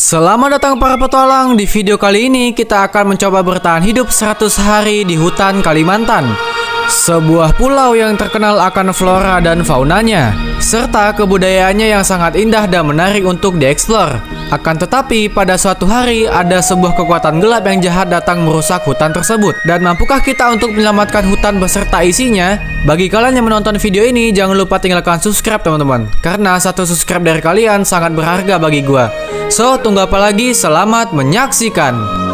Selamat datang para petualang. Di video kali ini kita akan mencoba bertahan hidup 100 hari di hutan Kalimantan, sebuah pulau yang terkenal akan flora dan faunanya, serta kebudayaannya yang sangat indah dan menarik untuk dieksplor. Akan tetapi pada suatu hari ada sebuah kekuatan gelap yang jahat datang merusak hutan tersebut. Dan mampukah kita untuk menyelamatkan hutan beserta isinya? Bagi kalian yang menonton video ini, jangan lupa tinggalkan subscribe teman-teman, karena satu subscribe dari kalian sangat berharga bagi gua. So, tunggu apa lagi? Selamat menyaksikan.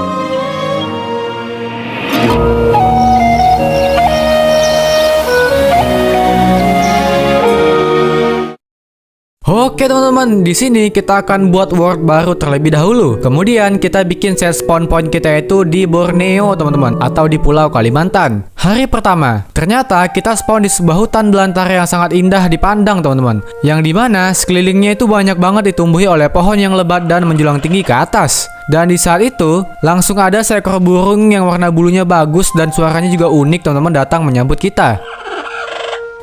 Oke teman-teman, di sini kita akan buat world baru terlebih dahulu. Kemudian kita bikin set spawn point kita itu di Borneo teman-teman, atau di Pulau Kalimantan. Hari pertama, ternyata kita spawn di sebuah hutan belantara yang sangat indah dipandang teman-teman, yang dimana sekelilingnya itu banyak banget ditumbuhi oleh pohon yang lebat dan menjulang tinggi ke atas. Dan di saat itu langsung ada seekor burung yang warna bulunya bagus dan suaranya juga unik teman-teman datang menyambut kita.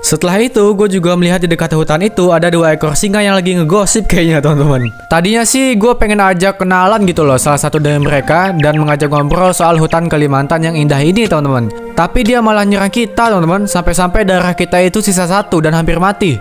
Setelah itu, gue juga melihat di dekat hutan itu ada 2 ekor singa yang lagi ngegosip kayaknya teman-teman. Tadinya sih gue pengen ajak kenalan gitu loh salah satu dari mereka dan mengajak ngobrol soal hutan Kalimantan yang indah ini teman-teman. Tapi dia malah nyerang kita teman-teman, sampai-sampai darah kita itu sisa 1 dan hampir mati.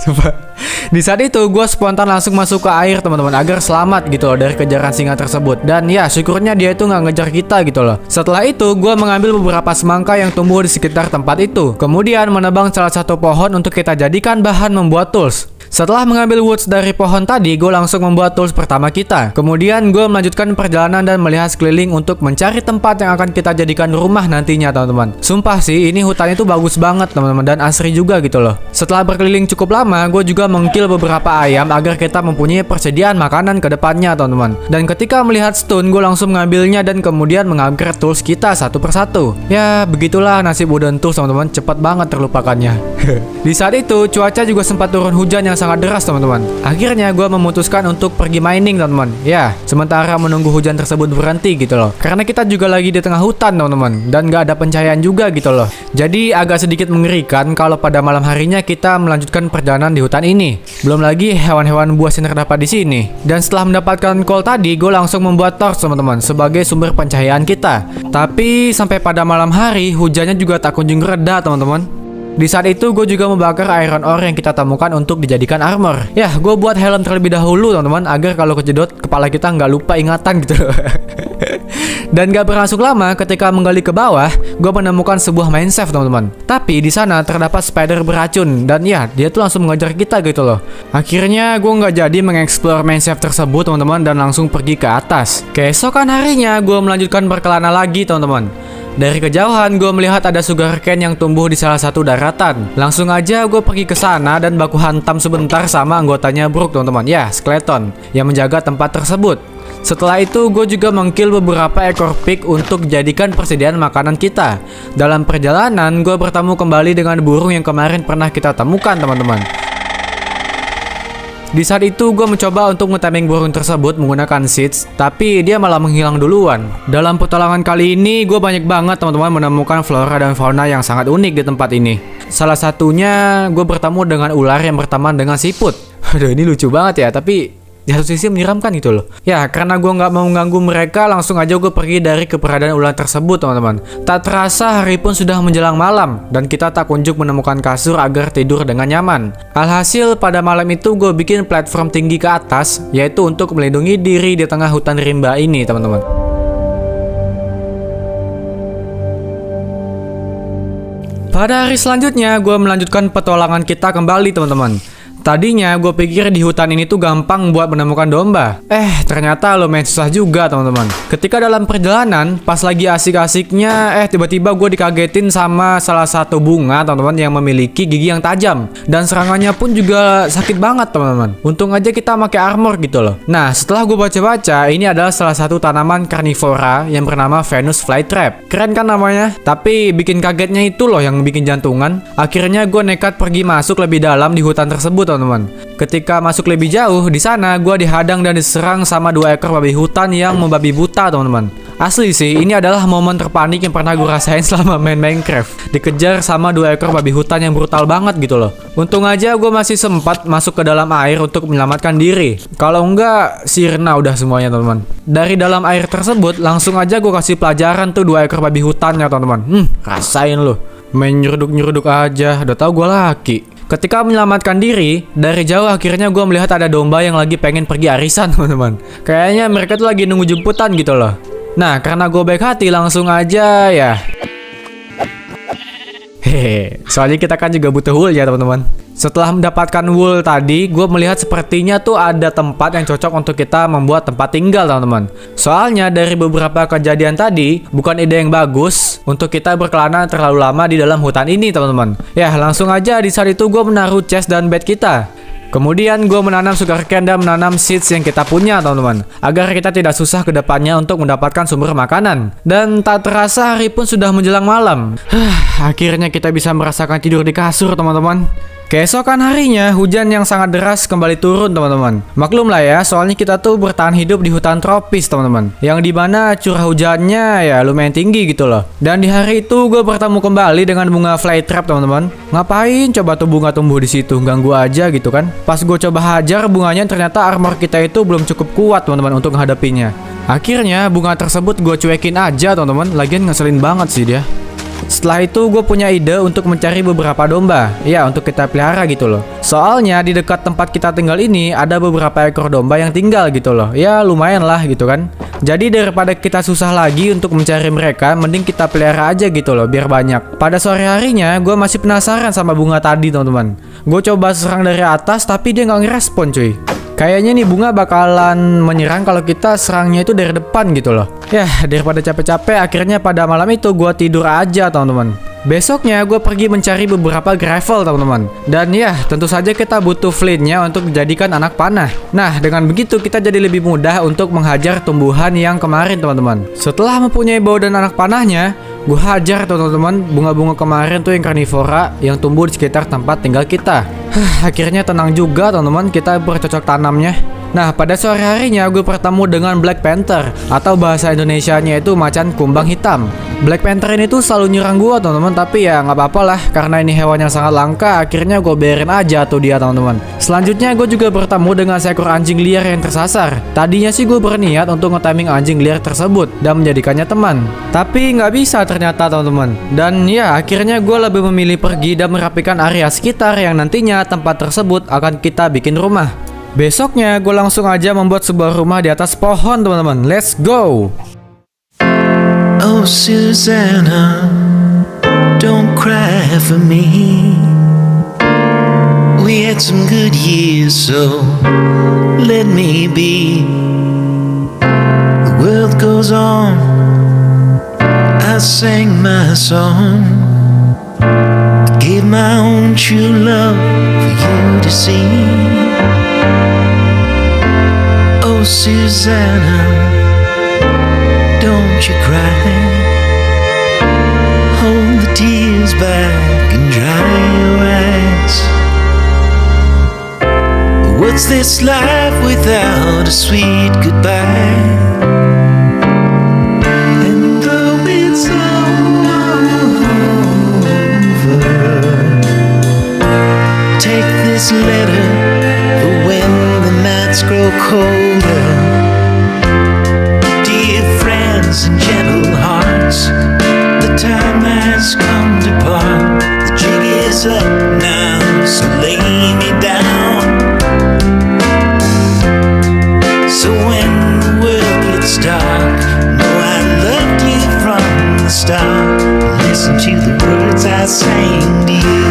Sumpah. Di saat itu gue spontan langsung masuk ke air teman-teman agar selamat gitu loh dari kejaran singa tersebut. Dan ya syukurnya dia itu nggak ngejar kita gitu loh. Setelah itu gue mengambil beberapa semangka yang tumbuh di sekitar tempat itu. Kemudian menebang salah satu pohon untuk kita jadikan bahan membuat tools. Setelah mengambil woods dari pohon tadi, gue langsung membuat tools pertama kita. Kemudian gue melanjutkan perjalanan dan melihat sekeliling untuk mencari tempat yang akan kita jadikan rumah nantinya teman-teman. Sumpah sih, ini hutan itu bagus banget teman-teman dan asri juga gitu loh. Setelah berkeliling cukup lama, gue juga mengkill beberapa ayam agar kita mempunyai persediaan makanan ke depannya teman-teman. Dan ketika melihat stone, gue langsung mengambilnya dan kemudian mengupgrade tools kita satu persatu. Ya, begitulah nasib wooden tools teman-teman, cepat banget terlupakannya. Di saat itu, cuaca juga sempat turun hujan yang sangat deras teman-teman. Akhirnya gue memutuskan untuk pergi mining teman-teman. Ya, sementara menunggu hujan tersebut berhenti gitu loh. Karena kita juga lagi di tengah hutan teman-teman, dan gak ada pencahayaan juga gitu loh. Jadi agak sedikit mengerikan kalau pada malam harinya kita melanjutkan perjalanan di hutan ini. Belum lagi hewan-hewan buas yang terdapat di sini. Dan setelah mendapatkan coal tadi, gue langsung membuat torch teman-teman sebagai sumber pencahayaan kita. Tapi sampai pada malam hari hujannya juga tak kunjung reda teman-teman. Di saat itu gue juga membakar iron ore yang kita temukan untuk dijadikan armor. Ya, gue buat helm terlebih dahulu teman-teman agar kalau kejedot kepala kita nggak lupa ingatan gitu. Dan gak berlangsung lama ketika menggali ke bawah, gue menemukan sebuah mine shaft teman-teman. Tapi di sana terdapat spider beracun dan ya dia tuh langsung mengejar kita gitu loh. Akhirnya gue nggak jadi mengeksplor mine shaft tersebut teman-teman dan langsung pergi ke atas. Keesokan harinya gue melanjutkan berkelana lagi teman-teman. Dari kejauhan gue melihat ada sugarcane yang tumbuh di salah satu daratan. Langsung aja gue pergi ke sana dan baku hantam sebentar sama anggotanya Brook teman-teman. Ya, skeleton yang menjaga tempat tersebut. Setelah itu gue juga mengkill beberapa ekor pig untuk dijadikan persediaan makanan kita. Dalam perjalanan gue bertemu kembali dengan burung yang kemarin pernah kita temukan teman-teman. Di saat itu gue mencoba untuk nge-taming burung tersebut menggunakan seeds, tapi dia malah menghilang duluan. Dalam petualangan kali ini gue banyak banget teman-teman menemukan flora dan fauna yang sangat unik di tempat ini. Salah satunya gue bertemu dengan ular yang berteman dengan siput. Aduh, ini lucu banget ya, tapi di satu sisi menyeramkan gitu loh. Ya, karena gue nggak mau mengganggu mereka, langsung aja gue pergi dari keberadaan ular tersebut teman-teman. Tak terasa hari pun sudah menjelang malam dan kita tak kunjung menemukan kasur agar tidur dengan nyaman. Alhasil pada malam itu gue bikin platform tinggi ke atas, yaitu untuk melindungi diri di tengah hutan rimba ini teman-teman. Pada hari selanjutnya gue melanjutkan petualangan kita kembali teman-teman. Tadinya gue pikir di hutan ini tuh gampang buat menemukan domba. Ternyata lumayan susah juga teman-teman. Ketika dalam perjalanan, pas lagi asik-asiknya, tiba-tiba gue dikagetin sama salah satu bunga teman-teman yang memiliki gigi yang tajam. Dan serangannya pun juga sakit banget teman-teman. Untung aja kita pakai armor gitu loh. Nah, setelah gue baca-baca, ini adalah salah satu tanaman karnivora yang bernama Venus flytrap. Keren kan namanya? Tapi bikin kagetnya itu loh yang bikin jantungan. Akhirnya gue nekat pergi masuk lebih dalam di hutan tersebut teman-teman. Ketika masuk lebih jauh, di sana gue dihadang dan diserang sama 2 ekor babi hutan yang membabi buta teman-teman. Asli sih, ini adalah momen terpanik yang pernah gue rasain selama main Minecraft. Dikejar sama 2 ekor babi hutan yang brutal banget gitu loh. Untung aja gue masih sempat masuk ke dalam air untuk menyelamatkan diri. Kalau enggak, sirna udah semuanya teman-teman. Dari dalam air tersebut, langsung aja gue kasih pelajaran tuh 2 ekor babi hutannya teman-teman. Rasain loh. Main nyeruduk-nyeruduk aja, udah tahu gue laki. Ketika menyelamatkan diri, dari jauh akhirnya gue melihat ada domba yang lagi pengen pergi arisan teman-teman. Kayaknya mereka tuh lagi nunggu jemputan gitu loh. Nah, karena gue baik hati langsung aja ya. Hehe, soalnya kita kan juga butuh wool ya teman-teman. Setelah mendapatkan wool tadi, gue melihat sepertinya tuh ada tempat yang cocok untuk kita membuat tempat tinggal teman-teman. Soalnya dari beberapa kejadian tadi, bukan ide yang bagus untuk kita berkelana terlalu lama di dalam hutan ini teman-teman. Ya, langsung aja di saat itu gue menaruh chest dan bed kita. Kemudian gue menanam sugarcane dan menanam seeds yang kita punya teman-teman, agar kita tidak susah ke depannya untuk mendapatkan sumber makanan. Dan tak terasa hari pun sudah menjelang malam. Akhirnya kita bisa merasakan tidur di kasur teman-teman. Keesokan harinya, hujan yang sangat deras kembali turun teman-teman. Maklum lah ya, soalnya kita tuh bertahan hidup di hutan tropis teman-teman, yang dimana curah hujannya ya lumayan tinggi gitu loh. Dan di hari itu gue bertemu kembali dengan bunga flytrap teman-teman. Ngapain coba tuh bunga tumbuh di situ, ganggu aja gitu kan. Pas gue coba hajar bunganya, ternyata armor kita itu belum cukup kuat teman-teman untuk menghadapinya. Akhirnya bunga tersebut gue cuekin aja teman-teman, lagian ngeselin banget sih dia. Setelah itu gue punya ide untuk mencari beberapa domba, ya untuk kita pelihara gitu loh. Soalnya di dekat tempat kita tinggal ini ada beberapa ekor domba yang tinggal gitu loh. Ya lumayan lah gitu kan. Jadi daripada kita susah lagi untuk mencari mereka, mending kita pelihara aja gitu loh biar banyak. Pada sore harinya gue masih penasaran sama bunga tadi teman-teman. Gue coba serang dari atas tapi dia nggak ngerespon cuy. Kayaknya nih bunga bakalan menyerang kalau kita serangnya itu dari depan gitu loh. Yah, daripada capek-capek, akhirnya pada malam itu gue tidur aja teman-teman. Besoknya gue pergi mencari beberapa gravel teman-teman. Dan ya, tentu saja kita butuh flintnya untuk dijadikan anak panah. Nah, dengan begitu kita jadi lebih mudah untuk menghajar tumbuhan yang kemarin teman-teman. Setelah mempunyai bau dan anak panahnya, gue hajar teman-teman bunga-bunga kemarin tuh yang karnivora yang tumbuh di sekitar tempat tinggal kita. Akhirnya tenang juga teman-teman, kita bercocok tanamnya. Nah, pada sore harinya gue bertemu dengan Black Panther, atau bahasa Indonesianya itu macan kumbang hitam. Black Panther ini tuh selalu nyerang gue teman-teman, tapi ya nggak apa-apa lah karena ini hewan yang sangat langka. Akhirnya gue biarin aja tuh dia teman-teman. Selanjutnya gue juga bertemu dengan seekor anjing liar yang tersasar. Tadinya sih gue berniat untuk nge-timing anjing liar tersebut dan menjadikannya teman, tapi nggak bisa ternyata teman-teman. Dan ya akhirnya gue lebih memilih pergi dan merapikan area sekitar yang nantinya tempat tersebut akan kita bikin rumah. Besoknya gue langsung aja membuat sebuah rumah di atas pohon teman-teman. Let's go. Oh Susanna, don't cry for me. We had some good years, so let me be. The world goes on, I sang my song, I gave my own true love for you to see. Oh Susanna, don't you cry. Hold the tears back and dry your eyes. What's this life without a sweet goodbye? And though it's all over, take this letter for when the nights grow colder. Dear friends and gentle hearts, the time has come to part. The jig is up now, so lay me down. So when the world gets dark, know I loved you from the start. Listen to the words I sang to you.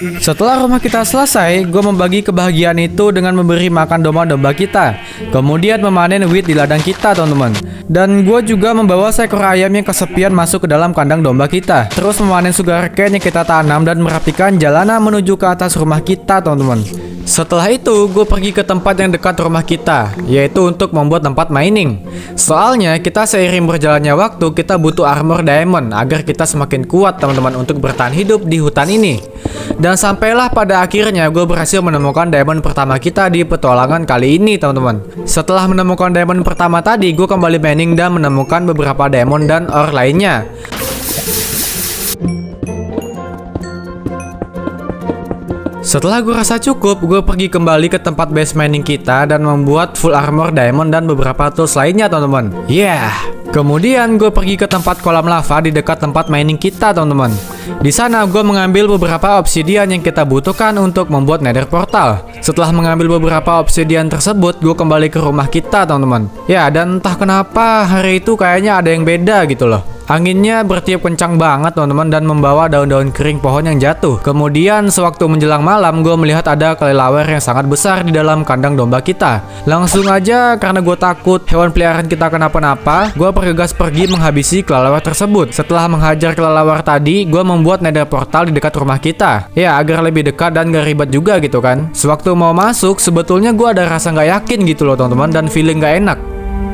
Setelah rumah kita selesai, gue membagi kebahagiaan itu dengan memberi makan domba-domba kita. Kemudian memanen wheat di ladang kita teman-teman. Dan gue juga membawa seekor ayam yang kesepian masuk ke dalam kandang domba kita. Terus memanen sugarcane yang kita tanam dan merapikan jalanan menuju ke atas rumah kita teman-teman. Setelah itu, gue pergi ke tempat yang dekat rumah kita, yaitu untuk membuat tempat mining. Soalnya, kita seiring berjalannya waktu, kita butuh armor diamond agar kita semakin kuat teman-teman untuk bertahan hidup di hutan ini. Dan sampailah pada akhirnya gue berhasil menemukan diamond pertama kita di petualangan kali ini, teman-teman. Setelah menemukan diamond pertama tadi, gue kembali mining dan menemukan beberapa diamond dan ore lainnya. Setelah gue rasa cukup, gue pergi kembali ke tempat base mining kita dan membuat full armor diamond dan beberapa tools lainnya, teman-teman. Kemudian gue pergi ke tempat kolam lava di dekat tempat mining kita, teman-teman. Di sana gue mengambil beberapa obsidian yang kita butuhkan untuk membuat nether portal. Setelah mengambil beberapa obsidian tersebut, gue kembali ke rumah kita, teman-teman. Ya, dan entah kenapa hari itu kayaknya ada yang beda gitu loh. Anginnya bertiup kencang banget, teman-teman, dan membawa daun-daun kering pohon yang jatuh. Kemudian sewaktu menjelang malam, gue melihat ada kelelawar yang sangat besar di dalam kandang domba kita. Langsung aja karena gue takut hewan peliharaan kita kenapa-napa, gue bergegas pergi menghabisi kelelawar tersebut. Setelah menghajar kelelawar tadi, gue membuat nether portal di dekat rumah kita. Ya, agar lebih dekat dan gak ribet juga gitu kan. Sewaktu mau masuk, sebetulnya gue ada rasa gak yakin gitu loh, teman-teman, dan feeling gak enak.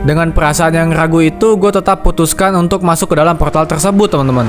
Dengan perasaan yang ragu itu, gue tetap putuskan untuk masuk ke dalam portal tersebut, teman-teman.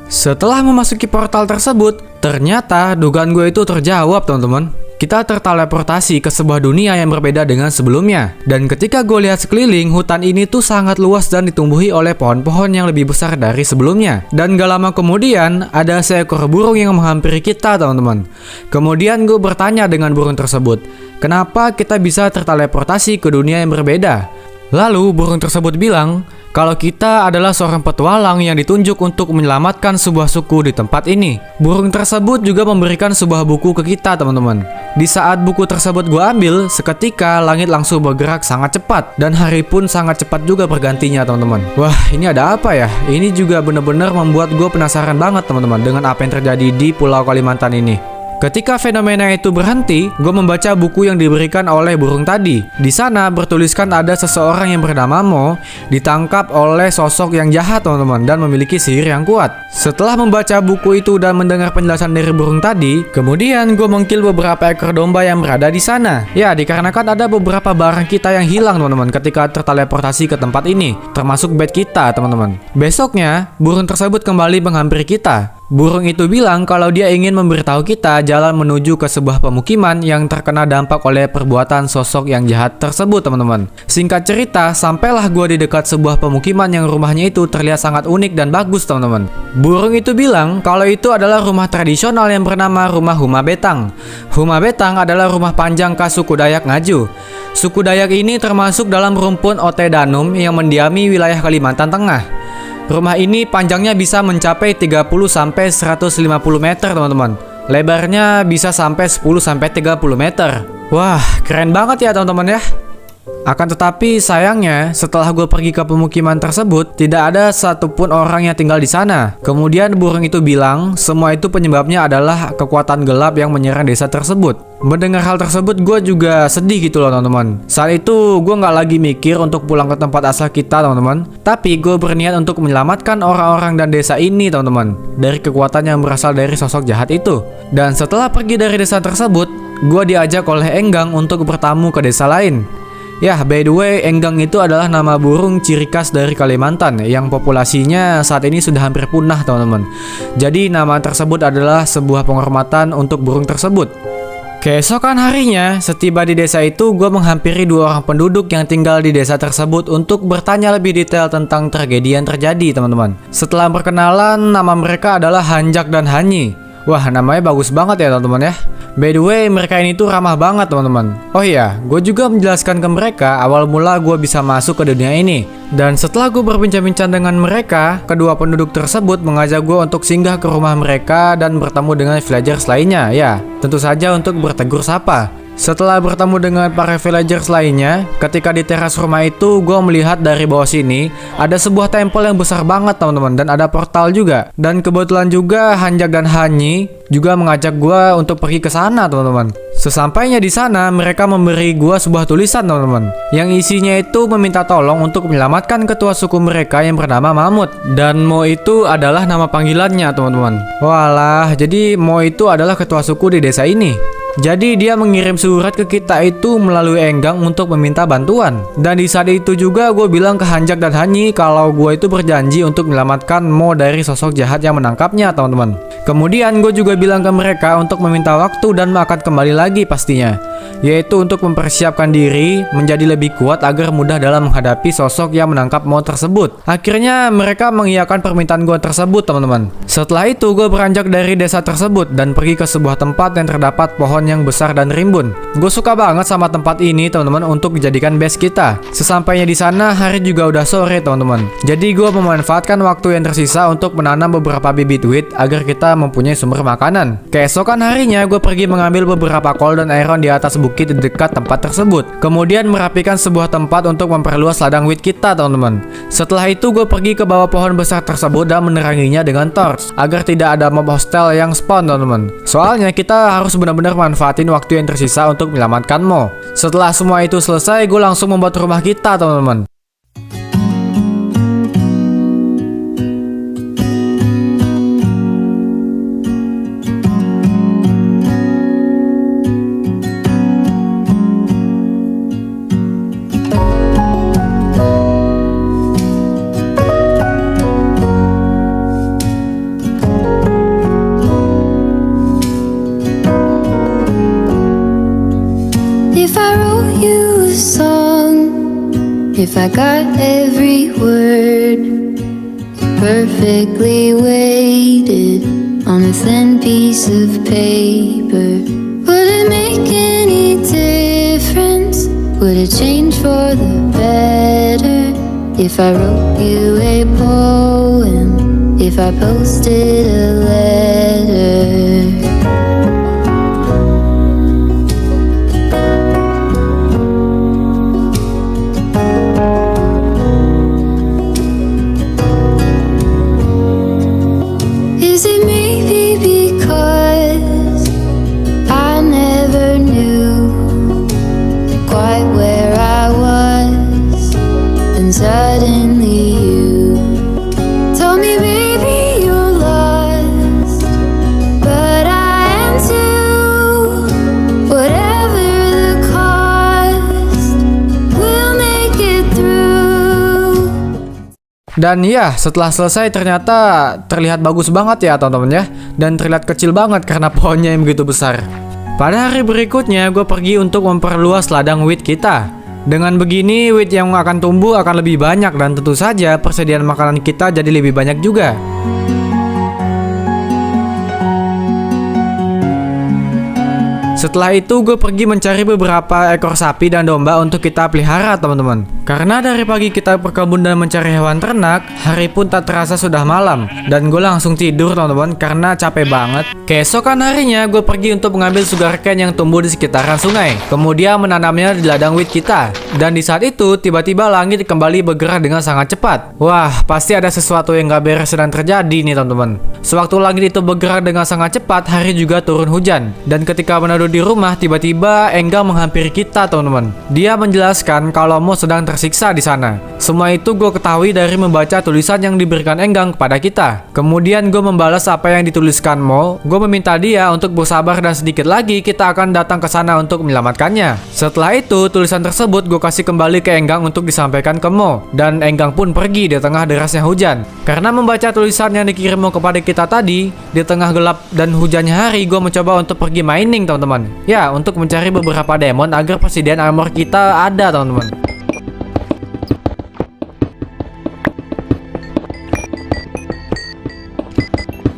Setelah memasuki portal tersebut, ternyata dugaan gue itu terjawab, teman-teman. Kita terteleportasi ke sebuah dunia yang berbeda dengan sebelumnya. Dan ketika gue lihat sekeliling, hutan ini tuh sangat luas dan ditumbuhi oleh pohon-pohon yang lebih besar dari sebelumnya. Dan gak lama kemudian, ada seekor burung yang menghampiri kita, teman-teman. Kemudian gue bertanya dengan burung tersebut, kenapa kita bisa terteleportasi ke dunia yang berbeda? Lalu burung tersebut bilang kalau kita adalah seorang petualang yang ditunjuk untuk menyelamatkan sebuah suku di tempat ini. Burung tersebut juga memberikan sebuah buku ke kita, teman-teman. Di saat buku tersebut gue ambil, seketika langit langsung bergerak sangat cepat dan hari pun sangat cepat juga bergantinya, teman-teman. Wah, ini ada apa ya? Ini juga benar-benar membuat gue penasaran banget, teman-teman, dengan apa yang terjadi di Pulau Kalimantan ini. Ketika fenomena itu berhenti, gue membaca buku yang diberikan oleh burung tadi. Di sana bertuliskan ada seseorang yang bernama Mo ditangkap oleh sosok yang jahat, teman-teman, dan memiliki sihir yang kuat. Setelah membaca buku itu dan mendengar penjelasan dari burung tadi, kemudian gue mengkill beberapa ekor domba yang berada di sana. Ya, dikarenakan ada beberapa barang kita yang hilang, teman-teman, ketika terteleportasi ke tempat ini, termasuk bed kita, teman-teman. Besoknya, burung tersebut kembali menghampiri kita. Burung itu bilang kalau dia ingin memberitahu kita jalan menuju ke sebuah pemukiman yang terkena dampak oleh perbuatan sosok yang jahat tersebut, teman-teman. Singkat cerita, sampailah gue di dekat sebuah pemukiman yang rumahnya itu terlihat sangat unik dan bagus, teman-teman. Burung itu bilang kalau itu adalah rumah tradisional yang bernama Rumah Huma Betang. Huma Betang adalah rumah panjang khas suku Dayak Ngaju. Suku Dayak ini termasuk dalam rumpun Otedanum yang mendiami wilayah Kalimantan Tengah. Rumah ini panjangnya bisa mencapai 30-150 meter, teman-teman. Lebarnya bisa sampai 10-30 meter. Wah, keren banget ya, teman-teman ya. Akan tetapi sayangnya, setelah gue pergi ke pemukiman tersebut, tidak ada satupun orang yang tinggal di sana. Kemudian burung itu bilang, semua itu penyebabnya adalah kekuatan gelap yang menyerang desa tersebut. Mendengar hal tersebut, gue juga sedih gitu loh, teman-teman. Saat itu, gue nggak lagi mikir untuk pulang ke tempat asal kita, teman-teman. Tapi gue berniat untuk menyelamatkan orang-orang dan desa ini, teman-teman, dari kekuatan yang berasal dari sosok jahat itu. Dan setelah pergi dari desa tersebut, gue diajak oleh Enggang untuk bertamu ke desa lain. Ya, by the way, Enggang itu adalah nama burung ciri khas dari Kalimantan yang populasinya saat ini sudah hampir punah, teman-teman. Jadi nama tersebut adalah sebuah penghormatan untuk burung tersebut. Keesokan harinya, setiba di desa itu, gue menghampiri dua orang penduduk yang tinggal di desa tersebut untuk bertanya lebih detail tentang tragedi yang terjadi, teman-teman. Setelah berkenalan, nama mereka adalah Hanjak dan Hanyi. Wah, namanya bagus banget ya, teman-teman ya. By the way, mereka ini tuh ramah banget, teman-teman. Oh iya, gue juga menjelaskan ke mereka awal mula gue bisa masuk ke dunia ini. Dan setelah gue berbincang-bincang dengan mereka, kedua penduduk tersebut mengajak gue untuk singgah ke rumah mereka dan bertemu dengan villagers lainnya. Ya, tentu saja untuk bertegur sapa. Setelah bertemu dengan para villagers lainnya, ketika di teras rumah itu, gue melihat dari bawah sini ada sebuah tempel yang besar banget, teman-teman, dan ada portal juga. Dan kebetulan juga Hanjak dan Hanyi juga mengajak gue untuk pergi ke sana, teman-teman. Sesampainya di sana, mereka memberi gue sebuah tulisan, teman-teman, yang isinya itu meminta tolong untuk menyelamatkan ketua suku mereka yang bernama Mamut. Dan Mo itu adalah nama panggilannya, teman-teman. Walah, jadi Mo itu adalah ketua suku di desa ini. Jadi dia mengirim surat ke kita itu melalui Enggang untuk meminta bantuan. Dan di saat itu juga gue bilang ke Hanjak dan Hanyi kalau gue itu berjanji untuk menyelamatkan Mo dari sosok jahat yang menangkapnya, teman-teman. Kemudian gue juga bilang ke mereka untuk meminta waktu dan akan kembali lagi pastinya, yaitu untuk mempersiapkan diri menjadi lebih kuat agar mudah dalam menghadapi sosok yang menangkap Mo tersebut. Akhirnya mereka mengiyakan permintaan gue tersebut, teman-teman. Setelah itu gue beranjak dari desa tersebut dan pergi ke sebuah tempat yang terdapat pohon yang besar dan rimbun. Gue suka banget sama tempat ini, teman-teman, untuk dijadikan base kita. Sesampainya di sana, hari juga udah sore, teman-teman. Jadi gue memanfaatkan waktu yang tersisa untuk menanam beberapa bibit wheat agar kita mempunyai sumber makanan. Keesokan harinya gue pergi mengambil beberapa kol dan iron di atas bukit di dekat tempat tersebut. Kemudian merapikan sebuah tempat untuk memperluas ladang wheat kita, teman-teman. Setelah itu gue pergi ke bawah pohon besar tersebut dan meneranginya dengan torch agar tidak ada mob hostile yang spawn, teman-teman. Soalnya kita harus benar-benar manfaatin waktu yang tersisa untuk menyelamatkan Mo. Setelah semua itu selesai, gue langsung membuat rumah kita, teman-teman. If I wrote you a song, if I got every word perfectly weighted on a thin piece of paper, would it make any difference? Would it change for the better? If I wrote you a poem, if I posted a letter? Is it maybe because I never knew quite where I was, and suddenly you told me, baby, you're lost, but I am too. Whatever the cost, we'll make it through. Dan ya, setelah selesai ternyata terlihat bagus banget ya, teman-teman ya. Dan terlihat kecil banget karena pohonnya yang begitu besar. Pada hari berikutnya, gue pergi untuk memperluas ladang wheat kita. Dengan begini, wheat yang akan tumbuh akan lebih banyak dan tentu saja persediaan makanan kita jadi lebih banyak juga. Setelah itu gue pergi mencari beberapa ekor sapi dan domba untuk kita pelihara, teman-teman. Karena dari pagi kita berkebun dan mencari hewan ternak, hari pun tak terasa sudah malam. Dan gue langsung tidur, teman-teman, karena capek banget. Keesokan harinya gue pergi untuk mengambil sugar cane yang tumbuh di sekitaran sungai. Kemudian menanamnya di ladang wheat kita. Dan di saat itu tiba-tiba langit kembali bergerak dengan sangat cepat. Wah, pasti ada sesuatu yang gak beres sedang terjadi nih, teman-teman. Sewaktu langit itu bergerak dengan sangat cepat, hari juga turun hujan. Dan ketika meneduh di rumah, tiba-tiba Enggang menghampiri kita, teman-teman. Dia menjelaskan kalau Mo sedang tersiksa di sana. Semua itu gue ketahui dari membaca tulisan yang diberikan Enggang kepada kita. Kemudian gue membalas apa yang dituliskan Mo. Gue meminta dia untuk bersabar dan sedikit lagi kita akan datang ke sana untuk menyelamatkannya. Setelah itu, tulisan tersebut gue kasih kembali ke Enggang untuk disampaikan ke Mo. Dan Enggang pun pergi di tengah derasnya hujan. Karena membaca tulisan yang dikirim Mo kepada kita tadi, di tengah gelap dan hujannya hari, gue mencoba untuk pergi mining, teman-teman. Ya, untuk mencari beberapa demon agar persediaan armor kita ada, teman-teman.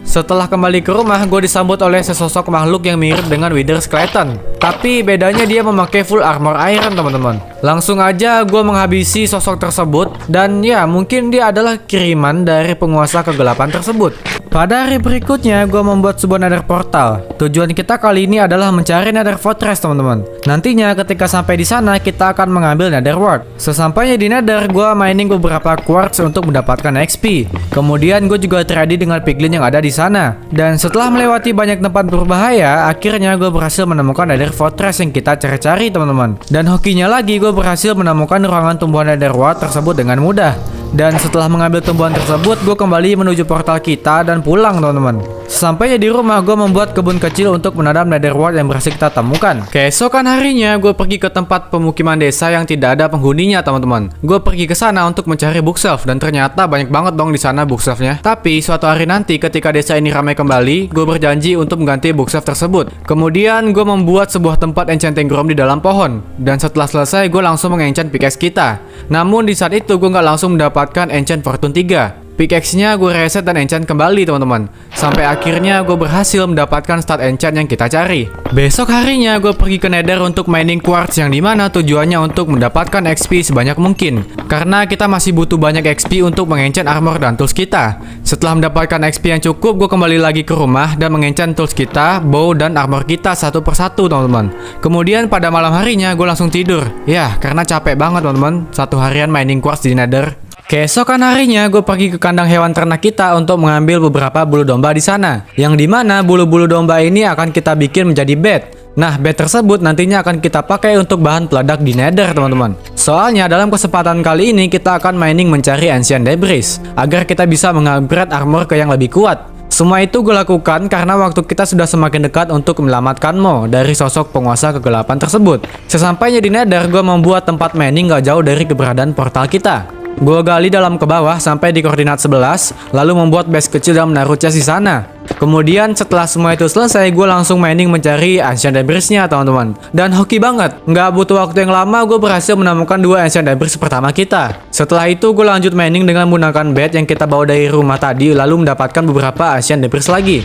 Setelah kembali ke rumah, gue disambut oleh sesosok makhluk yang mirip dengan Wither Skeleton. Tapi bedanya dia memakai full armor iron, teman-teman. Langsung aja gue menghabisi sosok tersebut. Dan ya, mungkin dia adalah kiriman dari penguasa kegelapan tersebut. Pada hari berikutnya, gue membuat sebuah nether portal. Tujuan kita kali ini adalah mencari nether fortress, teman-teman. Nantinya ketika sampai di sana, kita akan mengambil nether wart. Sesampainya di nether, gue mining beberapa quartz untuk mendapatkan XP. Kemudian gue juga trade dengan piglin yang ada di sana. Dan setelah melewati banyak tempat berbahaya, akhirnya gue berhasil menemukan nether fortress yang kita cari-cari, teman-teman. Dan hokinya lagi, gue berhasil menemukan ruangan tumbuhan nether wart tersebut dengan mudah. Dan setelah mengambil tumbuhan tersebut, gue kembali menuju portal kita dan pulang teman-teman. Sesampainya di rumah, gue membuat kebun kecil untuk menanam netherwort yang berhasil kita temukan. Keesokan harinya, gue pergi ke tempat pemukiman desa yang tidak ada penghuninya teman-teman. Gue pergi ke sana untuk mencari bookshelf dan ternyata banyak banget dong di sana bookshelfnya. Tapi suatu hari nanti ketika desa ini ramai kembali, gue berjanji untuk mengganti bookshelf tersebut. Kemudian gue membuat sebuah tempat enchanting room di dalam pohon. Dan setelah selesai, gue langsung mengenchant pickaxe kita. Namun di saat itu gue nggak langsung mendapatkan enchant fortune 3. Pickaxe-nya gue reset dan enchant kembali teman-teman. Sampai akhirnya gue berhasil mendapatkan stat enchant yang kita cari. Besok harinya gue pergi ke nether untuk mining quartz yang dimana tujuannya untuk mendapatkan XP sebanyak mungkin. Karena kita masih butuh banyak XP untuk mengenchant armor dan tools kita. Setelah mendapatkan XP yang cukup, gue kembali lagi ke rumah dan mengenchant tools kita, bow dan armor kita satu persatu teman-teman. Kemudian pada malam harinya gue langsung tidur. Ya karena capek banget teman-teman, satu harian mining quartz di nether. Keesokan harinya gue pergi ke kandang hewan ternak kita untuk mengambil beberapa bulu domba di sana. Yang dimana bulu-bulu domba ini akan kita bikin menjadi bed. Nah, bed tersebut nantinya akan kita pakai untuk bahan peledak di nether teman-teman. Soalnya dalam kesempatan kali ini kita akan mining mencari ancient debris agar kita bisa mengupgrade armor ke yang lebih kuat. Semua itu gue lakukan karena waktu kita sudah semakin dekat untuk menyelamatkan Mo dari sosok penguasa kegelapan tersebut. Sesampainya di nether, gue membuat tempat mining gak jauh dari keberadaan portal kita. Gue gali dalam ke bawah sampai di koordinat 11, lalu membuat base kecil dan menaruh chest di sana. Kemudian setelah semua itu selesai, gue langsung mining mencari ancient debris-nya teman-teman. Dan hoki banget, nggak butuh waktu yang lama gue berhasil menemukan 2 ancient debris pertama kita. Setelah itu gue lanjut mining dengan menggunakan bed yang kita bawa dari rumah tadi, lalu mendapatkan beberapa ancient debris lagi.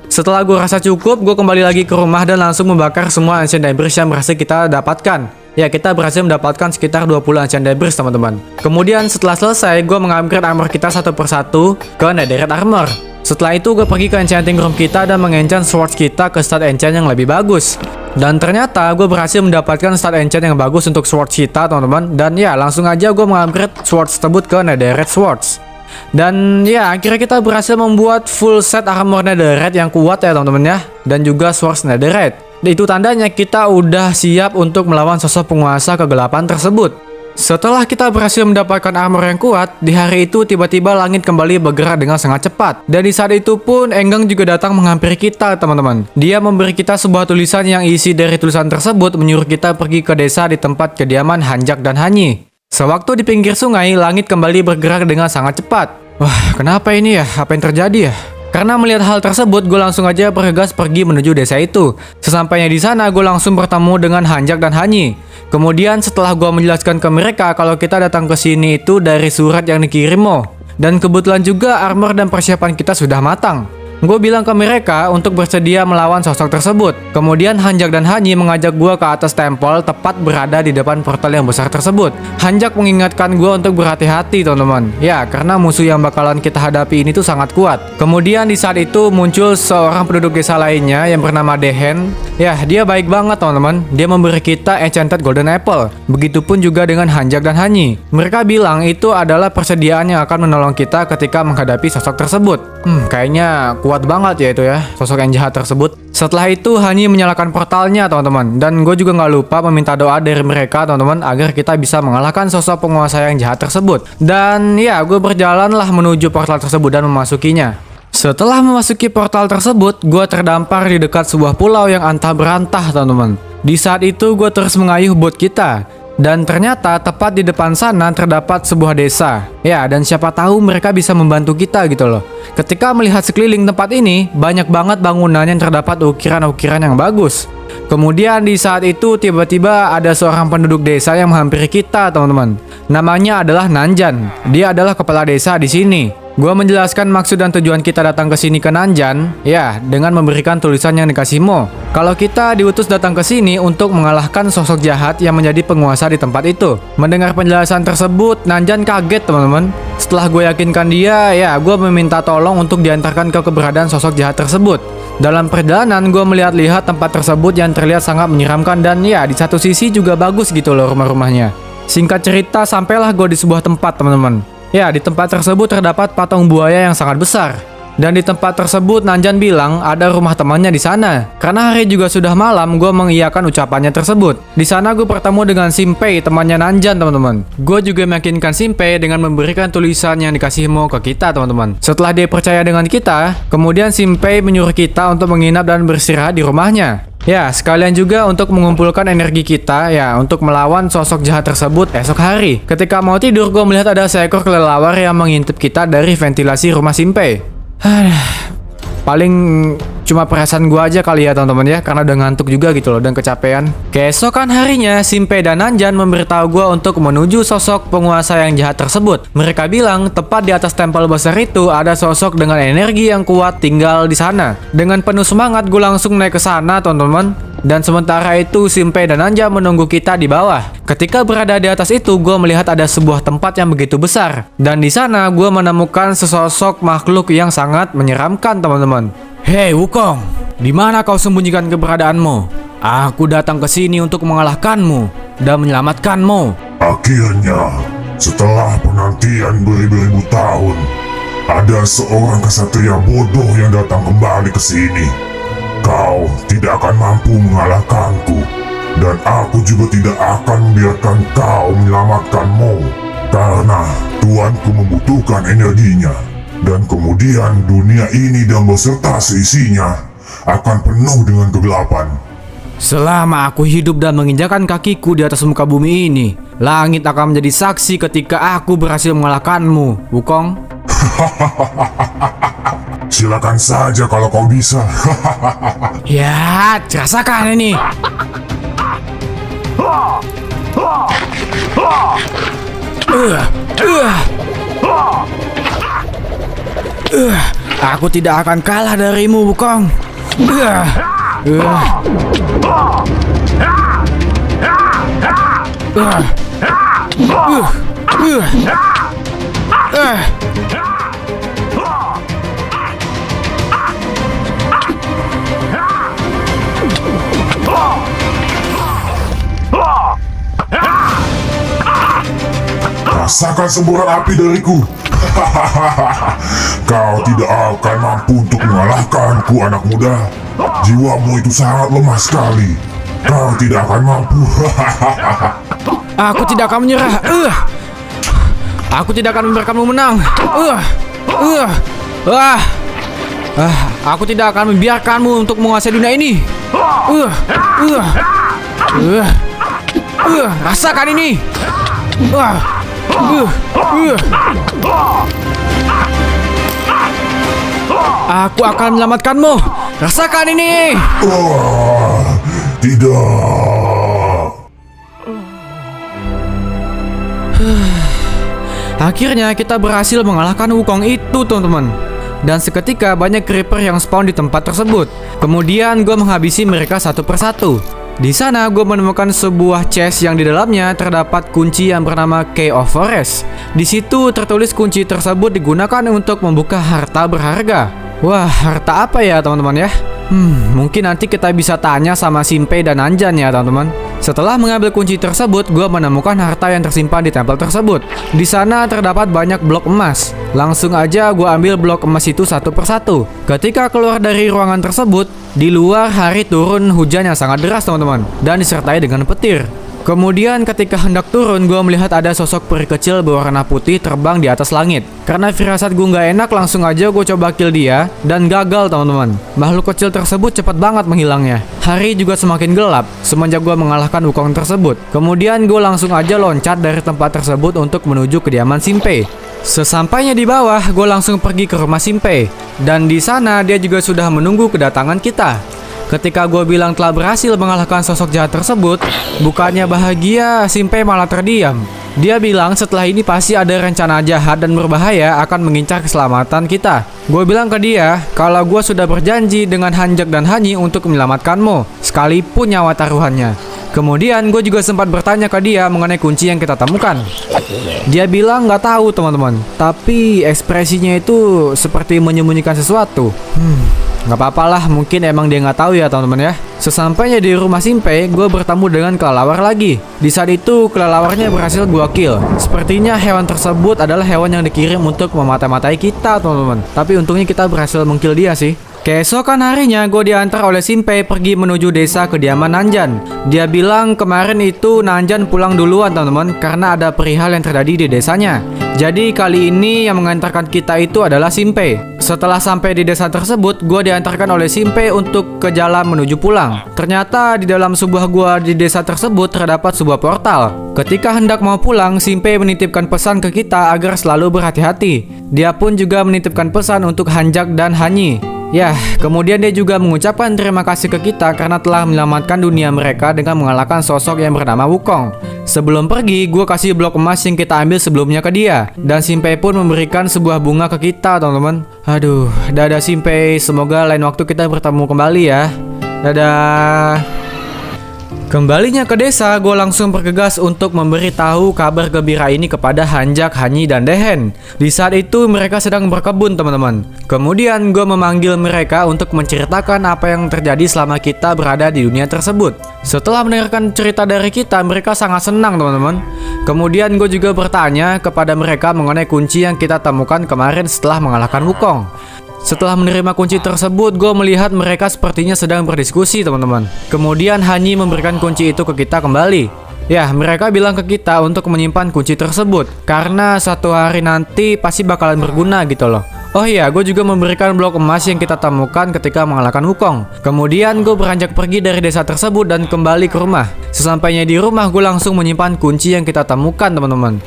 Setelah gue rasa cukup, gue kembali lagi ke rumah dan langsung membakar semua ancient debris yang berhasil kita dapatkan. Ya, kita berhasil mendapatkan sekitar 20 ancient debris teman-teman. Kemudian setelah selesai, gue mengupgrade armor kita satu persatu ke netherite armor. Setelah itu gue pergi ke enchanting room kita dan mengenchant swords kita ke stat enchant yang lebih bagus. Dan ternyata gue berhasil mendapatkan stat enchant yang bagus untuk swords kita teman-teman. Dan ya langsung aja gue mengupgrade swords tersebut ke netherite swords. Dan ya akhirnya kita berhasil membuat full set armor netherite yang kuat ya teman-teman ya. Dan juga swords netherite. Itu tandanya kita udah siap untuk melawan sosok penguasa kegelapan tersebut. Setelah kita berhasil mendapatkan armor yang kuat, di hari itu tiba-tiba langit kembali bergerak dengan sangat cepat. Dan di saat itu pun Enggang juga datang menghampiri kita teman-teman. Dia memberi kita sebuah tulisan yang isi dari tulisan tersebut menyuruh kita pergi ke desa di tempat kediaman Hanjak dan Hanyi. Sewaktu di pinggir sungai, langit kembali bergerak dengan sangat cepat. Wah, kenapa ini ya? Apa yang terjadi ya? Karena melihat hal tersebut, gue langsung aja bergegas pergi menuju desa itu. Sesampainya di sana, gue langsung bertemu dengan Hanjak dan Hanyi. Kemudian setelah gue menjelaskan ke mereka kalau kita datang ke sini itu dari surat yang dikirim Mo. Dan kebetulan juga armor dan persiapan kita sudah matang. Gue bilang ke mereka untuk bersedia melawan sosok tersebut. Kemudian Hanjak dan Hanyi mengajak gue ke atas tempel tepat berada di depan portal yang besar tersebut. Hanjak mengingatkan gue untuk berhati-hati teman-teman. Ya, karena musuh yang bakalan kita hadapi ini tuh sangat kuat. Kemudian di saat itu muncul seorang penduduk desa lainnya yang bernama Dehen. Ya, dia baik banget teman-teman. Dia memberi kita enchanted golden apple. Begitupun juga dengan Hanjak dan Hanyi. Mereka bilang itu adalah persediaan yang akan menolong kita ketika menghadapi sosok tersebut. Kayaknya kuat banget ya itu ya, sosok yang jahat tersebut. Setelah itu Hanyi menyalakan portalnya teman-teman. Dan gue juga nggak lupa meminta doa dari mereka teman-teman agar kita bisa mengalahkan sosok penguasa yang jahat tersebut. Dan ya gue berjalanlah menuju portal tersebut dan memasukinya. Setelah memasuki portal tersebut, gue terdampar di dekat sebuah pulau yang antah berantah teman-teman. Di saat itu gue terus mengayuh bot kita. Dan ternyata tepat di depan sana terdapat sebuah desa. Ya, dan siapa tahu mereka bisa membantu kita gitu loh. Ketika melihat sekeliling tempat ini, banyak banget bangunan yang terdapat ukiran-ukiran yang bagus. Kemudian di saat itu tiba-tiba ada seorang penduduk desa yang menghampiri kita teman-teman. Namanya adalah Nanjan. Dia adalah kepala desa di sini. Gua menjelaskan maksud dan tujuan kita datang ke sini ke Nanjan, ya, dengan memberikan tulisan yang dikasih Mo. Kalau kita diutus datang ke sini untuk mengalahkan sosok jahat yang menjadi penguasa di tempat itu. Mendengar penjelasan tersebut, Nanjan kaget teman-teman. Setelah gue yakinkan dia, ya, gue meminta tolong untuk diantarkan ke keberadaan sosok jahat tersebut. Dalam perjalanan, gue melihat-lihat tempat tersebut yang terlihat sangat menyeramkan dan ya, di satu sisi juga bagus gitu loh rumah-rumahnya. Singkat cerita, sampailah gue di sebuah tempat teman-teman. Ya, di tempat tersebut terdapat patung buaya yang sangat besar. Dan di tempat tersebut Nanjan bilang ada rumah temannya di sana. Karena hari juga sudah malam, gue mengiyakan ucapannya tersebut. Di sana gue bertemu dengan Simpei, temannya Nanjan, teman-teman. Gue juga meyakinkan Simpei dengan memberikan tulisan yang dikasih Mo ke kita, teman-teman. Setelah dia percaya dengan kita, kemudian Simpei menyuruh kita untuk menginap dan beristirahat di rumahnya. Ya, sekalian juga untuk mengumpulkan energi kita ya untuk melawan sosok jahat tersebut esok hari. Ketika mau tidur, gue melihat ada seekor kelelawar yang mengintip kita dari ventilasi rumah Simpei. Paling cuma perasaan gue aja kali ya teman-teman ya, karena udah ngantuk juga gitu loh dan kecapean. Keesokan harinya, Simpei dan Nanjan memberitahu gue untuk menuju sosok penguasa yang jahat tersebut. Mereka bilang tepat di atas tempel besar itu ada sosok dengan energi yang kuat tinggal di sana. Dengan penuh semangat gue langsung naik ke sana teman-teman. Dan sementara itu Simpei dan Nanjan menunggu kita di bawah. Ketika berada di atas itu, gue melihat ada sebuah tempat yang begitu besar. Dan di sana gue menemukan sesosok makhluk yang sangat menyeramkan teman-teman. Hei Wukong, di mana kau sembunyikan keberadaanmu? Aku datang ke sini untuk mengalahkanmu dan menyelamatkanmu. Akhirnya, setelah penantian beribu-ribu tahun, ada seorang kesatria bodoh yang datang kembali ke sini. Kau tidak akan mampu mengalahkanku, dan aku juga tidak akan membiarkan kau menyelamatkanmu, karena tuanku membutuhkan energinya. Dan kemudian dunia ini dan beserta seisinya akan penuh dengan kegelapan. Selama aku hidup dan menginjakan kakiku di atas muka bumi ini, langit akan menjadi saksi ketika aku berhasil mengalahkanmu, Wukong. Silakan saja kalau kau bisa. Ya, rasakan ini. Aku tidak akan kalah darimu, Wukong. Rasakan semburan api dariku. Kau tidak akan mampu untuk mengalahkanku, anak muda. Jiwamu itu sangat lemah sekali. Kau tidak akan mampu. Aku tidak akan menyerah. Aku tidak akan membiarkanmu menang. Aku tidak akan membiarkanmu untuk menguasai dunia ini. Rasakan ini. Aku akan menyelamatkanmu. Rasakan ini. Tidak. Akhirnya kita berhasil mengalahkan Wukong itu, teman-teman. Dan seketika banyak creeper yang spawn di tempat tersebut. Kemudian gue menghabisi mereka satu persatu. Di sana gue menemukan sebuah chest yang di dalamnya terdapat kunci yang bernama Key of Forest. Di situ tertulis kunci tersebut digunakan untuk membuka harta berharga. Wah, harta apa ya teman-teman ya? Mungkin nanti kita bisa tanya sama Simpei dan Nanjan ya teman-teman. Setelah mengambil kunci tersebut, gue menemukan harta yang tersimpan di tempel tersebut. Di sana terdapat banyak blok emas. Langsung aja gue ambil blok emas itu satu persatu. Ketika keluar dari ruangan tersebut, di luar hari turun hujan yang sangat deras teman-teman, dan disertai dengan petir. Kemudian ketika hendak turun, gue melihat ada sosok peri kecil berwarna putih terbang di atas langit. Karena firasat gue nggak enak, langsung aja gue coba kill dia, dan gagal teman-teman. Makhluk kecil tersebut cepat banget menghilangnya. Hari juga semakin gelap semenjak gue mengalahkan Wukong tersebut. Kemudian gue langsung aja loncat dari tempat tersebut untuk menuju kediaman Simpei. Sesampainya di bawah, gue langsung pergi ke rumah Simpei. Dan di sana dia juga sudah menunggu kedatangan kita. Ketika gue bilang telah berhasil mengalahkan sosok jahat tersebut, bukannya bahagia, Simpei malah terdiam. Dia bilang setelah ini pasti ada rencana jahat dan berbahaya akan mengincar keselamatan kita. Gue bilang ke dia kalau gue sudah berjanji dengan Hanjak dan Hanyi untuk menyelamatkanmu, sekalipun nyawa taruhannya. Kemudian gue juga sempat bertanya ke dia mengenai kunci yang kita temukan. Dia bilang nggak tahu teman-teman, tapi ekspresinya itu seperti menyembunyikan sesuatu. Nggak apa-apa lah, mungkin emang dia nggak tahu ya teman-teman ya. Sesampainya di rumah Shinpei, gue bertemu dengan kelelawar lagi. Di saat itu, kelelawarnya berhasil gue kill. Sepertinya hewan tersebut adalah hewan yang dikirim untuk memata-matai kita, teman-teman. Tapi untungnya kita berhasil mengkill dia sih. Keesokan harinya, gue diantar oleh Shinpei pergi menuju desa kediaman Nanjan. Dia bilang kemarin itu Nanjan pulang duluan, teman-teman, karena ada perihal yang terjadi di desanya. Jadi kali ini yang mengantarkan kita itu adalah Shinpei. Setelah sampai di desa tersebut, gue diantarkan oleh Shinpei untuk ke jalan menuju pulang. Ternyata di dalam sebuah gua di desa tersebut terdapat sebuah portal. Ketika hendak mau pulang, Shinpei menitipkan pesan ke kita agar selalu berhati-hati. Dia pun juga menitipkan pesan untuk Hanjak dan Hanyi. Ya, kemudian dia juga mengucapkan terima kasih ke kita karena telah menyelamatkan dunia mereka dengan mengalahkan sosok yang bernama Wukong. Sebelum pergi, gue kasih blok emas yang kita ambil sebelumnya ke dia. Dan Shinpei pun memberikan sebuah bunga ke kita, teman-teman. Aduh, dadah Shinpei, semoga lain waktu kita bertemu kembali ya. Dadah. Kembalinya ke desa, gue langsung bergegas untuk memberitahu kabar gembira ini kepada Hanjak, Hanyi, dan Dehen. Di saat itu mereka sedang berkebun, teman-teman. Kemudian gue memanggil mereka untuk menceritakan apa yang terjadi selama kita berada di dunia tersebut. Setelah mendengarkan cerita dari kita, mereka sangat senang, teman-teman. Kemudian gue juga bertanya kepada mereka mengenai kunci yang kita temukan kemarin setelah mengalahkan Wukong. Setelah menerima kunci tersebut, gue melihat mereka sepertinya sedang berdiskusi, teman-teman. Kemudian Hanyi memberikan kunci itu ke kita kembali. Ya, mereka bilang ke kita untuk menyimpan kunci tersebut karena suatu hari nanti pasti bakalan berguna gitu loh. Oh iya, gue juga memberikan blok emas yang kita temukan ketika mengalahkan Wukong. Kemudian gue beranjak pergi dari desa tersebut dan kembali ke rumah. Sesampainya di rumah, gue langsung menyimpan kunci yang kita temukan, teman-teman.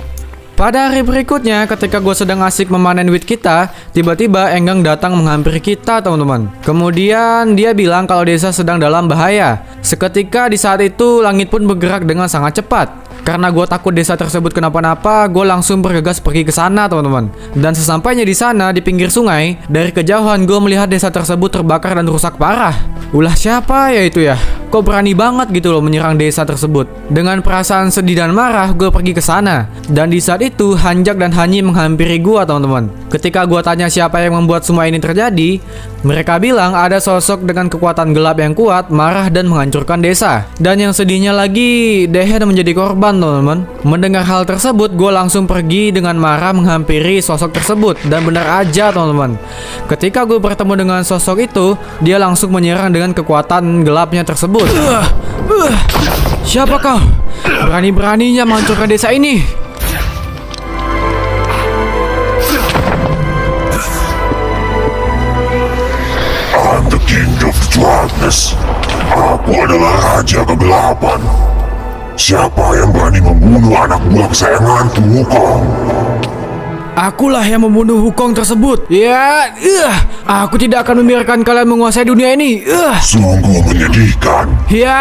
Pada hari berikutnya, ketika gue sedang asik memanen wheat kita, tiba-tiba Enggang datang menghampiri kita, teman-teman. Kemudian dia bilang kalau desa sedang dalam bahaya. Seketika di saat itu, langit pun bergerak dengan sangat cepat. Karena gue takut desa tersebut kenapa-napa, gue langsung bergegas pergi ke sana, teman-teman. Dan sesampainya di sana, di pinggir sungai, dari kejauhan gue melihat desa tersebut terbakar dan rusak parah. Ulah siapa ya itu ya? Kok berani banget gitu loh menyerang desa tersebut. Dengan perasaan sedih dan marah, gue pergi ke sana. Dan di saat itu, Hanjak dan Hanyi menghampiri gue, teman-teman. Ketika gue tanya siapa yang membuat semua ini terjadi, mereka bilang ada sosok dengan kekuatan gelap yang kuat, marah dan menghancurkan desa. Dan yang sedihnya lagi, Dehen menjadi korban, teman-teman. Mendengar hal tersebut, gue langsung pergi dengan marah menghampiri sosok tersebut. Dan benar aja, teman-teman. Ketika gue bertemu dengan sosok itu, dia langsung menyerang dengan kekuatan gelapnya tersebut. Siapa kau? Berani-beraninya menghancurkan desa ini. I'm the king of the darkness. Aku adalah raja kegelapan. Siapa yang berani membunuh anak buah kesayanganku, Wukong? Akulah yang membunuh Wukong tersebut. Ya, aku tidak akan membiarkan kalian menguasai dunia ini. Sungguh menyedihkan. Ya.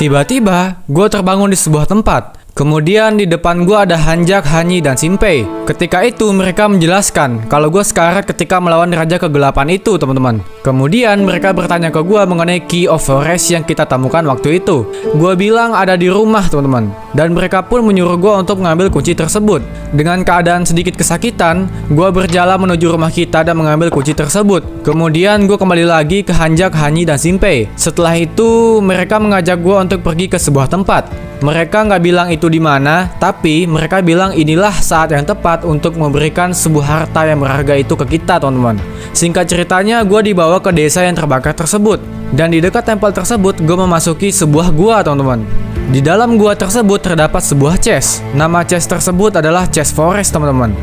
Tiba-tiba, gue terbangun di sebuah tempat. Kemudian di depan gue ada Hanjak, Hanyi, dan Shinpei. Ketika itu mereka menjelaskan kalau gue sekarat ketika melawan Raja Kegelapan itu, teman-teman. Kemudian mereka bertanya ke gue mengenai Key of Forest yang kita temukan waktu itu. Gue bilang ada di rumah, teman-teman. Dan mereka pun menyuruh gue untuk mengambil kunci tersebut. Dengan keadaan sedikit kesakitan, gue berjalan menuju rumah kita dan mengambil kunci tersebut. Kemudian gue kembali lagi ke Hanjak, Hanyi, dan Shinpei. Setelah itu mereka mengajak gue untuk pergi ke sebuah tempat. Mereka nggak bilang itu di mana, tapi mereka bilang inilah saat yang tepat untuk memberikan sebuah harta yang berharga itu ke kita, teman-teman. Singkat ceritanya, gue dibawa ke desa yang terbakar tersebut. Dan di dekat tempel tersebut, gue memasuki sebuah gua, teman-teman. Di dalam gua tersebut terdapat sebuah chest. Nama chest tersebut adalah Chest Forest, teman-teman.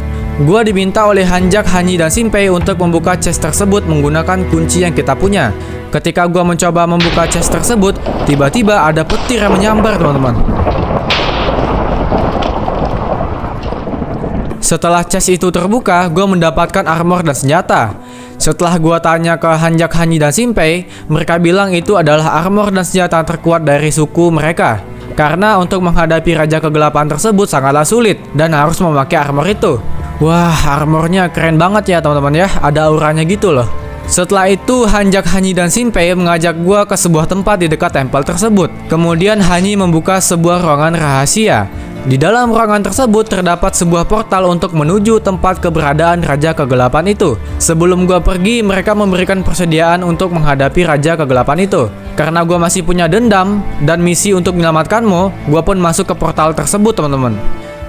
Gua diminta oleh Hanjak, Hanyi, dan Shinpei untuk membuka chest tersebut menggunakan kunci yang kita punya. Ketika gua mencoba membuka chest tersebut, tiba-tiba ada petir yang menyambar, teman-teman. Setelah chest itu terbuka, gua mendapatkan armor dan senjata. Setelah gua tanya ke Hanjak, Hanyi, dan Shinpei, mereka bilang itu adalah armor dan senjata terkuat dari suku mereka. Karena untuk menghadapi Raja Kegelapan tersebut sangatlah sulit dan harus memakai armor itu. Wah, armornya keren banget ya, teman-teman ya. Ada auranya gitu loh. Setelah itu, Hanjak, Hanyi, dan Shinpei mengajak gua ke sebuah tempat di dekat tempel tersebut. Kemudian Hanyi membuka sebuah ruangan rahasia. Di dalam ruangan tersebut terdapat sebuah portal untuk menuju tempat keberadaan Raja Kegelapan itu. Sebelum gua pergi, mereka memberikan persediaan untuk menghadapi Raja Kegelapan itu. Karena gua masih punya dendam dan misi untuk menyelamatkanmu, gua pun masuk ke portal tersebut, teman-teman.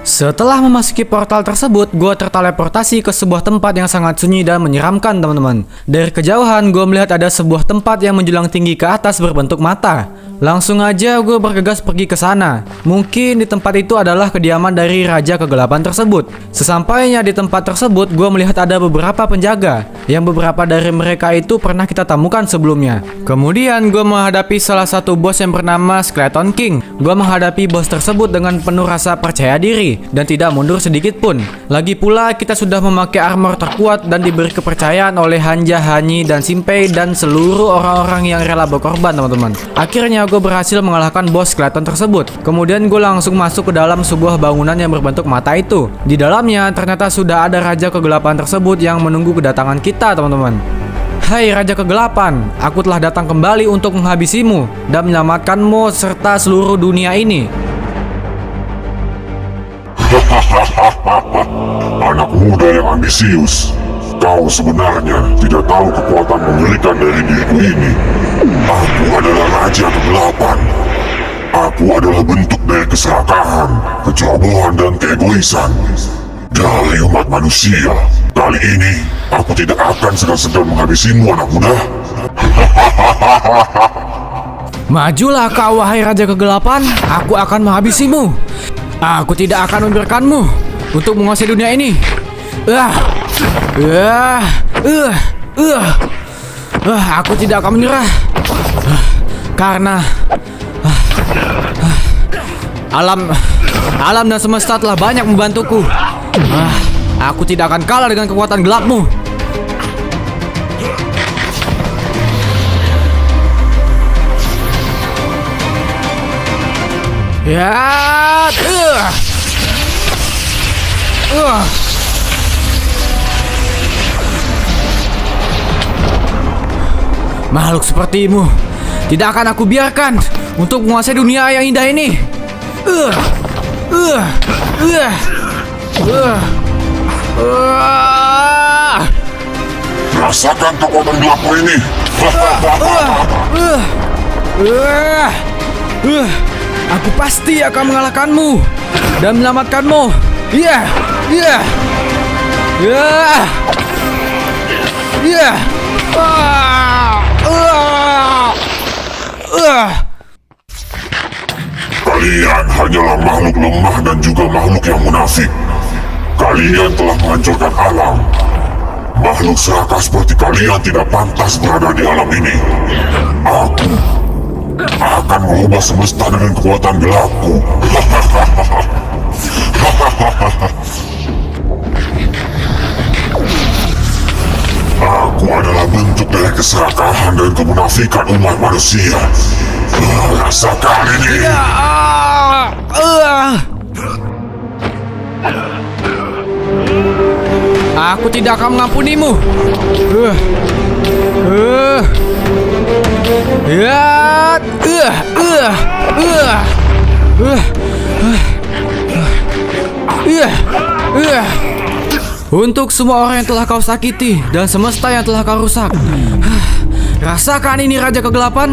Setelah memasuki portal tersebut, gue terteleportasi ke sebuah tempat yang sangat sunyi dan menyeramkan, teman-teman. Dari kejauhan, gue melihat ada sebuah tempat yang menjulang tinggi ke atas berbentuk mata. Langsung aja gue bergegas pergi ke sana. Mungkin di tempat itu adalah kediaman dari Raja Kegelapan tersebut. Sesampainya di tempat tersebut, gue melihat ada beberapa penjaga, yang beberapa dari mereka itu pernah kita temukan sebelumnya. Kemudian gue menghadapi salah satu bos yang bernama Skeleton King. Gue menghadapi bos tersebut dengan penuh rasa percaya diri dan tidak mundur sedikit pun. Lagi pula kita sudah memakai armor terkuat dan diberi kepercayaan oleh Hanja, Hanyi, dan Simpei dan seluruh orang-orang yang rela berkorban, teman-teman. Akhirnya gue berhasil mengalahkan bos skeleton tersebut. Kemudian gue langsung masuk ke dalam sebuah bangunan yang berbentuk mata itu. Di dalamnya ternyata sudah ada Raja Kegelapan tersebut yang menunggu kedatangan kita, teman-teman. Hai Raja Kegelapan, aku telah datang kembali untuk menghabisimu dan menyelamatkanmu serta seluruh dunia ini. Anak muda yang ambisius, kau sebenarnya tidak tahu kekuatan mengerikan dari diriku ini. Aku adalah Raja Kegelapan. Aku adalah bentuk dari keserakahan, kecerobohan, dan keegoisan dari umat manusia. Kali ini, aku tidak akan segan-segan menghabisimu, anak muda. Majulah kau, wahai Raja Kegelapan, aku akan menghabisimu. Aku tidak akan membiarkanmu untuk menguasai dunia ini. Aku tidak akan menyerah. Karena alam dan semesta telah banyak membantuku. Aku tidak akan kalah dengan kekuatan gelapmu. Makhluk sepertimu tidak akan aku biarkan untuk menguasai dunia yang indah ini. Rasakan kekuatan gelapmu ini. Aku pasti akan mengalahkanmu dan menyelamatkanmu. Kalian hanyalah makhluk lemah dan juga makhluk yang munafik. Kalian telah menghancurkan alam. Makhluk serakah seperti kalian tidak pantas berada di alam ini. Aku akan mengubah semesta dengan kekuatan gelapku. Aku adalah bentuk dari keserakahan dan kemunafikan umat manusia. Rasakan ini. Aku tidak akan mengampunimu. Untuk semua orang yang telah kau sakiti dan semesta yang telah kau rusak, rasakan ini Raja Kegelapan.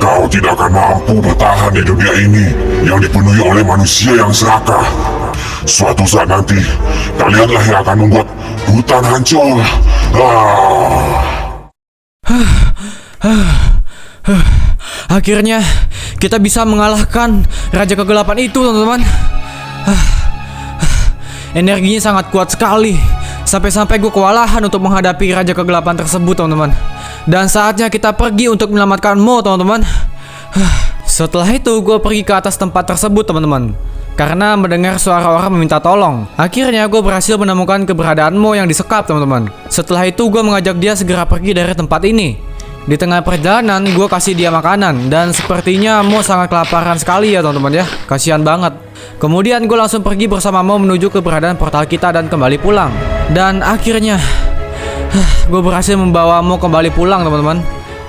Kau tidak akan mampu bertahan di dunia ini yang dipenuhi oleh manusia yang serakah. Suatu saat nanti, kalianlah yang akan membuat hutan hancur. Akhirnya kita bisa mengalahkan Raja Kegelapan itu, teman-teman. Energinya sangat kuat sekali. Sampai-sampai gue kewalahan untuk menghadapi Raja Kegelapan tersebut, teman-teman. Dan saatnya kita pergi untuk menyelamatkanmu, teman-teman. Setelah itu gue pergi ke atas tempat tersebut, teman-teman, karena mendengar suara orang meminta tolong. Akhirnya gue berhasil menemukan keberadaanmu yang disekap, teman-teman. Setelah itu gue mengajak dia segera pergi dari tempat ini. Di tengah perjalanan gue kasih dia makanan, dan sepertinya Mo sangat kelaparan sekali ya, teman-teman ya. Kasihan banget. Kemudian gue langsung pergi bersama Mo menuju keberadaan portal kita dan kembali pulang. Dan akhirnya gue berhasil membawa Mo kembali pulang, teman-teman.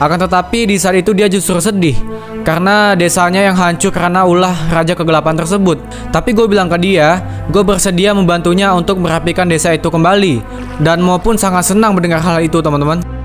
Akan tetapi di saat itu dia justru sedih karena desanya yang hancur karena ulah Raja Kegelapan tersebut. Tapi gue bilang ke dia, gue bersedia membantunya untuk merapikan desa itu kembali. Dan Mo pun sangat senang mendengar hal itu, teman-teman.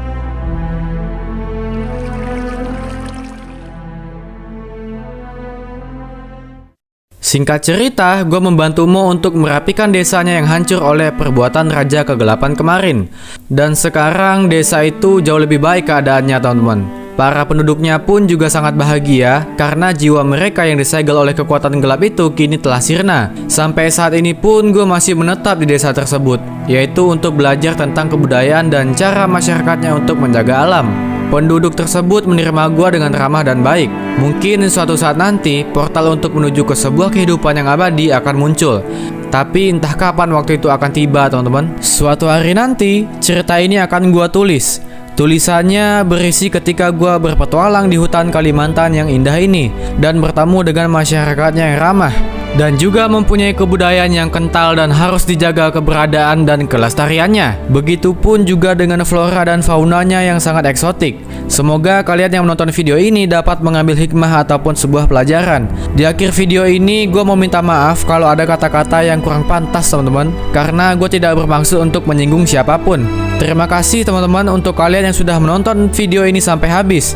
Singkat cerita, gue membantu Mo untuk merapikan desanya yang hancur oleh perbuatan Raja Kegelapan kemarin. Dan sekarang desa itu jauh lebih baik keadaannya, teman-teman. Para penduduknya pun juga sangat bahagia karena jiwa mereka yang disegel oleh kekuatan gelap itu kini telah sirna. Sampai saat ini pun gue masih menetap di desa tersebut, yaitu untuk belajar tentang kebudayaan dan cara masyarakatnya untuk menjaga alam. Penduduk tersebut menerima gua dengan ramah dan baik. Mungkin suatu saat nanti portal untuk menuju ke sebuah kehidupan yang abadi akan muncul. Tapi entah kapan waktu itu akan tiba, teman-teman. Suatu hari nanti cerita ini akan gua tulis. Tulisannya berisi ketika gua berpetualang di hutan Kalimantan yang indah ini dan bertemu dengan masyarakatnya yang ramah dan juga mempunyai kebudayaan yang kental dan harus dijaga keberadaan dan kelestariannya. Begitupun juga dengan flora dan faunanya yang sangat eksotik. Semoga kalian yang menonton video ini dapat mengambil hikmah ataupun sebuah pelajaran. Di akhir video ini gue mau minta maaf kalau ada kata-kata yang kurang pantas, teman-teman, karena gue tidak bermaksud untuk menyinggung siapapun. Terima kasih teman-teman untuk kalian yang sudah menonton video ini sampai habis.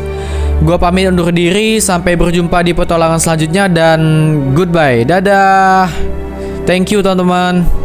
Gue pamit undur diri, sampai berjumpa di petualangan selanjutnya dan goodbye, dadah. Thank you teman-teman.